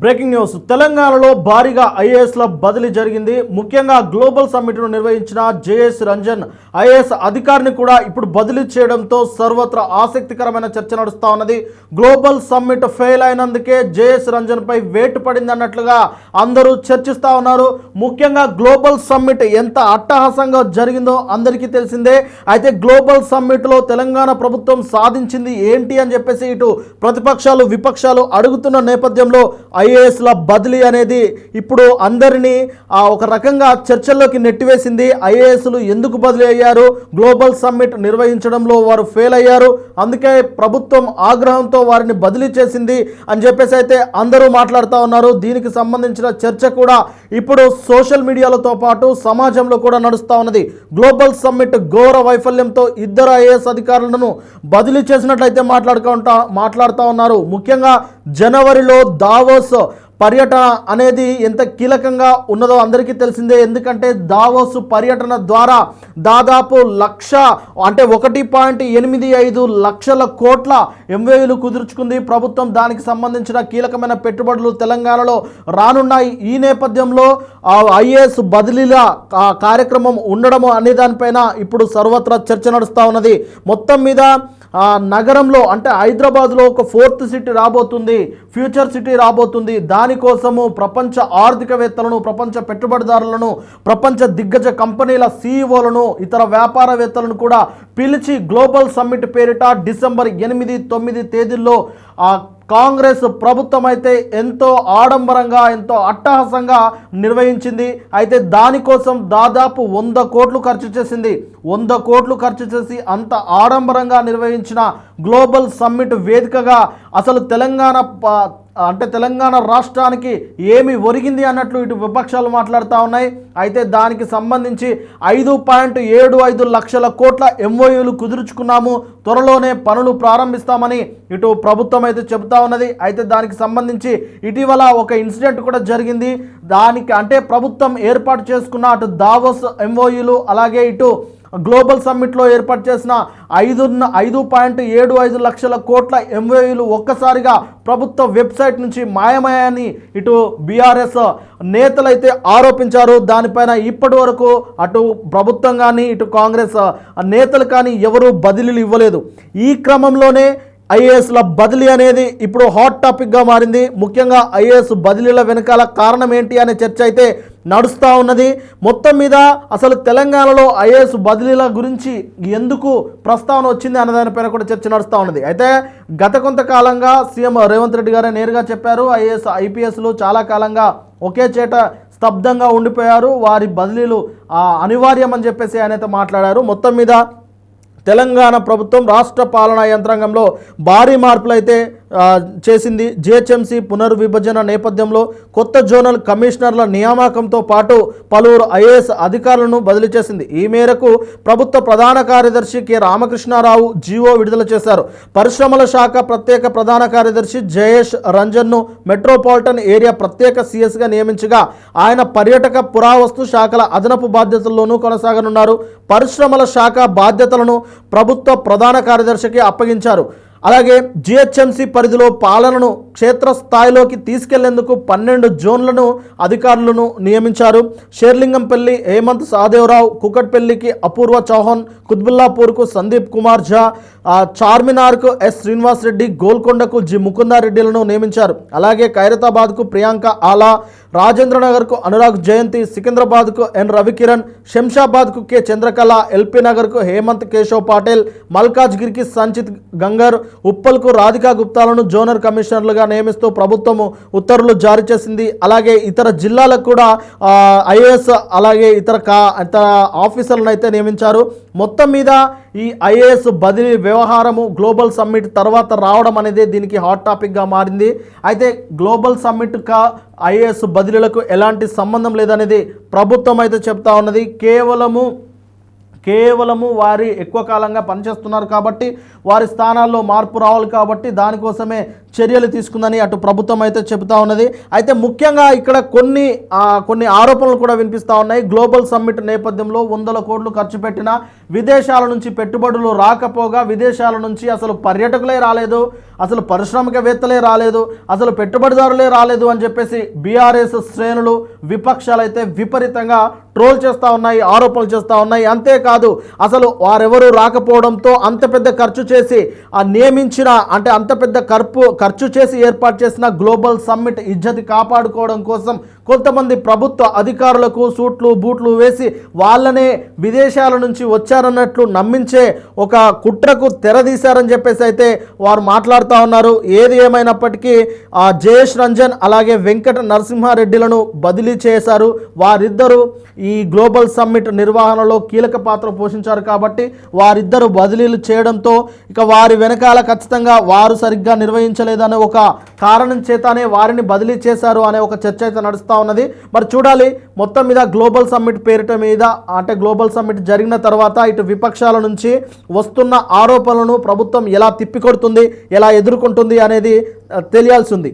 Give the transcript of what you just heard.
Breaking news. తెలంగాణలో భారీగా ఐఏఎస్ల బదిలీ జరిగింది. ముఖ్యంగా గ్లోబల్ సమ్మిట్ను నిర్వహించిన జేఎస్ రంజన్ ఐఏఎస్ అధికారిని కూడా ఇప్పుడు బదిలీ చేయడంతో సర్వత్రా ఆసక్తికరమైన చర్చ నడుస్తూ ఉన్నది. గ్లోబల్ సమ్మిట్ ఫెయిల్ అయినందుకే జేఎస్ రంజన్ పై వేటు పడింది అన్నట్లుగా అందరూ చర్చిస్తూ ఉన్నారు. ముఖ్యంగా గ్లోబల్ సమ్మిట్ ఎంత అట్టహాసంగా జరిగిందో అందరికీ తెలిసిందే. అయితే గ్లోబల్ సమ్మిట్లో తెలంగాణ ప్రభుత్వం సాధించింది ఏంటి అని చెప్పేసి ఇటు ప్రతిపక్షాలు విపక్షాలు అడుగుతున్న నేపథ్యంలో ఐఏఎస్ల బదిలీ అనేది ఇప్పుడు అందరినీ ఒక రకంగా చర్చల్లోకి నెట్టివేసింది. ఐఏఎస్లు ఎందుకు బదిలీ అయ్యారు, గ్లోబల్ సమ్మిట్ నిర్వహించడంలో వారు ఫెయిల్ అయ్యారు, అందుకే ప్రభుత్వం ఆగ్రహంతో వారిని బదిలీ చేసింది అని చెప్పేసి అయితే అందరూ మాట్లాడుతూ ఉన్నారు. దీనికి సంబంధించిన చర్చ కూడా ఇప్పుడు సోషల్ మీడియాలతో పాటు సమాజంలో కూడా నడుస్తూ ఉన్నది. గ్లోబల్ సమ్మిట్ ఘోర వైఫల్యంతో ఇద్దరు ఐఏఎస్ అధికారులను బదిలీ చేసినట్లయితే మాట్లాడుతూ ఉన్నారు. ముఖ్యంగా జనవరిలో దావోస్ పర్యటన అనేది ఎంత కీలకంగా ఉన్నదో అందరికీ తెలిసిందే. ఎందుకంటే దావోస్ పర్యటన ద్వారా దాదాపు 1.85 లక్షల కోట్ల ఎంవేలు కుదుర్చుకుంది ప్రభుత్వం. దానికి సంబంధించిన కీలకమైన పెట్టుబడులు తెలంగాణలో రానున్నాయి. ఈ నేపథ్యంలో ఐఏఎస్ బదిలీల కార్యక్రమం ఉండడము అనే దానిపైన ఇప్పుడు సర్వత్రా చర్చ నడుస్తూ ఉన్నది. మొత్తం మీద నగరంలో అంటే హైదరాబాద్లో ఒక 4th సిటీ రాబోతుంది, ఫ్యూచర్ సిటీ రాబోతుంది. దానికోసము ప్రపంచ ఆర్థికవేత్తలను, ప్రపంచ పెట్టుబడిదారులను, ప్రపంచ దిగ్గజ కంపెనీల సీఈఓలను, ఇతర వ్యాపారవేత్తలను కూడా పిలిచి గ్లోబల్ సమ్మిట్ పేరిట డిసెంబర్ 8, 9 తేదీల్లో కాంగ్రెస్ ప్రభుత్వం అయితే ఎంతో ఆడంబరంగా ఎంతో అట్టహాసంగా నిర్వహించింది. అయితే దానికోసం దాదాపు 100 కోట్లు ఖర్చు చేసింది. 100 కోట్లు ఖర్చు చేసి అంత ఆడంబరంగా నిర్వహించిన గ్లోబల్ సమ్మిట్ వేదికగా అసలు తెలంగాణ రాష్ట్రానికి ఏమి ఒరిగింది అన్నట్లు ఇటు విపక్షాలు మాట్లాడుతూ ఉన్నాయి. అయితే దానికి సంబంధించి 5.75 లక్షల కోట్ల ఎంఓయూలు కుదుర్చుకున్నాము, త్వరలోనే పనులు ప్రారంభిస్తామని ఇటు ప్రభుత్వం అయితే చెబుతా ఉన్నది. అయితే దానికి సంబంధించి ఇటీవల ఒక ఇన్సిడెంట్ కూడా జరిగింది. దానికి అంటే ప్రభుత్వం ఏర్పాటు చేసుకున్న అటు దావోస్ ఎంఓయూలు అలాగే ఇటు గ్లోబల్ సమ్మిట్లో ఏర్పాటు చేసిన 5.75 లక్షల కోట్ల ఎంఓయూలు ఒక్కసారిగా ప్రభుత్వ వెబ్సైట్ నుంచి మాయమయ్యాయని ఇటు బీఆర్ఎస్ నేతలైతే ఆరోపించారు. దానిపైన ఇప్పటి వరకు అటు ప్రభుత్వం కానీ ఇటు కాంగ్రెస్ నేతలు కానీ ఎవరూ బదిలీలు ఇవ్వలేదు. ఈ క్రమంలోనే ఐఏఎస్ల బదిలీ అనేది ఇప్పుడు హాట్ టాపిక్గా మారింది. ముఖ్యంగా ఐఏఎస్ బదిలీల వెనకాల కారణం ఏంటి అనే చర్చ అయితే నడుస్తూ ఉన్నది. మొత్తం మీద అసలు తెలంగాణలో ఐఏఎస్ బదిలీల గురించి ఎందుకు ప్రస్తావన వచ్చింది అన్న దానిపైన కూడా చర్చ నడుస్తూ ఉన్నది. అయితే గత కొంతకాలంగా సీఎం రేవంత్ రెడ్డి గారే నేరుగా చెప్పారు, ఐఏఎస్ ఐపీఎస్లు చాలా కాలంగా ఒకే చేట స్తబ్దంగా ఉండిపోయారు, వారి బదిలీలు అనివార్యం అని చెప్పేసి ఆయన అయితే మాట్లాడారు. మొత్తం మీద తెలంగాణ ప్రభుత్వం రాష్ట్ర పాలనా యంత్రాంగంలో భారీ మార్పులు అయితే చేసింది. జిహెచ్ఎంసీ పునర్విభజన నేపథ్యంలో కొత్త జోనల్ కమిషనర్ల నియామకంతో పాటు పలువురు ఐఏఎస్ అధికారులను బదిలీ చేసింది. ఈ మేరకు ప్రభుత్వ ప్రధాన కార్యదర్శి కె రామకృష్ణారావు జీవో విడుదల చేశారు. పరిశ్రమల శాఖ ప్రత్యేక ప్రధాన కార్యదర్శి జయేష్ రంజన్ను మెట్రోపాలిటన్ ఏరియా ప్రత్యేక సిఎస్గా నియమించగా ఆయన పర్యాటక పురావస్తు శాఖల అదనపు బాధ్యతల్లోనూ కొనసాగనున్నారు. పరిశ్రమల శాఖ బాధ్యతలను ప్రభుత్వ ప్రధాన కార్యదర్శికి అప్పగించారు. అలాగే జిహెచ్ఎంసీ పరిధిలో పాలనను క్షేత్రస్థాయిలోకి తీసుకెళ్లేందుకు 12 జోన్లను అధికారులను నియమించారు. షేర్లింగంపల్లి హేమంత్ సహదేవరావు, కుకట్పల్లికి అపూర్వ చౌహాన్, కుత్బుల్లాపూర్కు సందీప్ కుమార్ ఝా, చార్మినార్కు ఎస్ శ్రీనివాస్ రెడ్డి, గోల్కొండకు జి ముకుందారెడ్డిలను నియమించారు. అలాగే ఖైరతాబాద్కు ప్రియాంక ఆలా, రాజేంద్రనగర్కు అనురాగ్ జయంతి, సికింద్రాబాద్కు ఎన్ రవికిరణ్, శంషాబాద్కు కె చంద్రకళ, ఎల్పీ నగర్కు హేమంత్ కేశవ్ పాటిల్, మల్కాజ్గిరికి సంచిత్ గంగర్, ఉప్పల్కు రాధికా గుప్తాలను జోనల్ కమిషనర్లుగా నియమిస్తూ ప్రభుత్వము ఉత్తర్వులు జారీ చేసింది. అలాగే ఇతర జిల్లాలకు కూడా ఐఏఎస్ అలాగే ఇతర ఆఫీసర్లను అయితే నియమించారు. మొత్తం మీద ఈ ఐఏఎస్ బదిలీ వ్యవహారము గ్లోబల్ సమ్మిట్ తర్వాత రావడం అనేది దీనికి హాట్ టాపిక్గా మారింది. అయితే గ్లోబల్ సమ్మిట్ ఐఏఎస్ బదిలీలకు ఎలాంటి సంబంధం లేదనేది ప్రభుత్వం అయితే చెప్తా ఉన్నది. కేవలము వారి ఎక్కువ కాలంగా పనిచేస్తున్నారు కాబట్టి వారి స్థానాల్లో మార్పు రావాలి కాబట్టి దానికోసమే చర్యలు తీసుకుందని అటు ప్రభుత్వం అయితే చెబుతా ఉన్నది. అయితే ముఖ్యంగా ఇక్కడ కొన్ని ఆరోపణలు కూడా వినిపిస్తూ ఉన్నాయి. గ్లోబల్ సమ్మిట్ నేపథ్యంలో 100 కోట్లు ఖర్చు పెట్టినా విదేశాల నుంచి పెట్టుబడులు రాకపోగా, విదేశాల నుంచి అసలు పర్యాటకులే రాలేదు, అసలు పారిశ్రామికవేత్తలే రాలేదు, అసలు పెట్టుబడిదారులే రాలేదు అని చెప్పేసి బీఆర్ఎస్ శ్రేణులు విపక్షాలు అయితే విపరీతంగా ట్రోల్ చేస్తూ ఉన్నాయి, ఆరోపణలు చేస్తూ ఉన్నాయి. అంతేకాదు అసలు వారెవరూ రాకపోవడంతో అంత పెద్ద ఖర్చు చేసి నియమించిన అంటే అంత పెద్ద ఖర్చు చేసి ఏర్పాటు చేసిన గ్లోబల్ సమ్మిట్ ఇజ్జతి కాపాడుకోవడం కోసం కొంతమంది ప్రభుత్వ అధికారులకు సూట్లు బూట్లు వేసి వాళ్ళనే విదేశాల నుంచి వచ్చారన్నట్లు నమ్మించే ఒక కుట్రకు తెరదీశారని చెప్పేసి అయితే వారు మాట్లాడుతూ ఉన్నారు. ఏది ఏమైనప్పటికీ జయేష్ రంజన్ అలాగే వెంకట నరసింహారెడ్డిలను బదిలీ చేశారు. వారిద్దరూ ఈ గ్లోబల్ సమ్మిట్ నిర్వహణలో కీలక పాత్ర పోషించారు కాబట్టి వారిద్దరు బదిలీలు చేయడంతో ఇక వారి వెనకాల ఖచ్చితంగా వారు సరిగ్గా నిర్వహించలేదనే ఒక కారణం చేతనే వారిని బదిలీ చేశారు అనే ఒక చర్చ అయితే నడుస్తూ ఉన్నది. మరి చూడాలి మొత్తం మీద గ్లోబల్ సమ్మిట్ పేరిట మీద అంటే గ్లోబల్ సమ్మిట్ జరిగిన తర్వాత ఇటు విపక్షాల నుంచి వస్తున్న ఆరోపణలను ప్రభుత్వం ఎలా తిప్పికొడుతుంది, ఎలా ఎదుర్కొంటుంది అనేది తెలియాల్సి ఉంది.